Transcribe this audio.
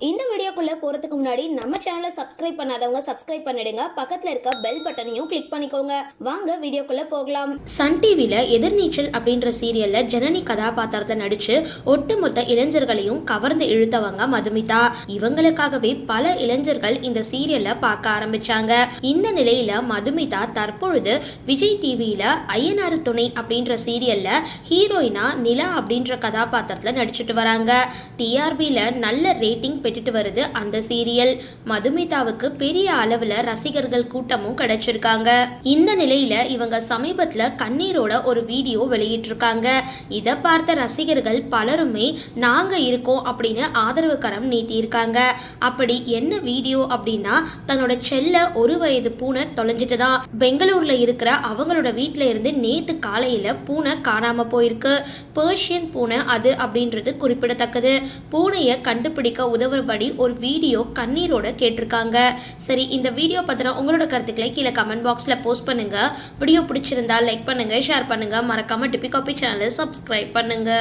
இந்த வீடியோக்குள்ள போறதுக்கு முன்னாடி நம்ம சேனலை சப்ஸ்கிரைப் பண்ணாதவங்க சப்ஸ்கிரைப் பண்ணிடுங்க. பக்கத்துல இருக்க பெல் பட்டனையும் கிளிக் பண்ணிக்கோங்க. வாங்க வீடியோக்குள்ள போகலாம். சன் டிவில எதிர்நீச்சல் அப்படின்ற சீரியல்ல ஜனனி கதாபாத்திரத்தை நடிச்சு ஒட்டுமொத்த இளைஞர்களையும் கவர்ந்து இழுத்தவங்க மதுமிதா. இவங்களுக்காகவே பல இளைஞர்கள் இந்த சீரியல்ல பார்க்க ஆரம்பிச்சாங்க. இந்த நிலையில மதுமிதா தற்பொழுது விஜய் டிவியில ஐயனாறு துணை அப்படின்ற சீரியல்ல ஹீரோயினா நிலா அப்படின்ற கதாபாத்திரத்துல நடிச்சிட்டு வராங்க. டிஆர்பில நல்ல ரேட்டிங் பெற்றுட்டு வருது அந்த சீரியல். மதுமிதாவுக்கு பெரிய அளவுல ரசிகர்கள் கூட்டமும் கிடைச்சிருக்காங்க. இந்த நிலையில இவங்க சமீபத்துல கண்ணீரோட ஒரு வீடியோ வெளியிட்டிருக்காங்க. இதை பார்த்த ரசிகர்கள் பலருமே நாங்க இருக்கோம் அப்படின்னு ஆதரவு கரம் நீட்டியிருக்காங்க. அப்படி என்ன வீடியோ அப்படின்னா, தன்னோட செல்ல 1 வயது பூனை தொலைஞ்சிட்டுதான். பெங்களூர்ல இருக்கிற அவங்களோட வீட்டுல இருந்து நேத்து காலையில பூனை காணாம போயிருக்கு. பெர்ஷியன் பூனை அது அப்படின்றது குறிப்பிடத்தக்கது. பூனையை கண்டுபிடிக்க உதவுபடி ஒரு வீடியோ கண்ணீரோட கேட்டிருக்காங்க. சரி, இந்த வீடியோ பத்தின உங்களோட கருத்துக்களை கீழே கமெண்ட் பாக்ஸ்ல போஸ்ட் பண்ணுங்க. வீடியோ பிடிச்சிருந்தா லைக் பண்ணுங்க, ஷேர் பண்ணுங்க, மறக்காம டிபி காபி சேனலை சப்ஸ்கிரைப் பண்ணுங்க.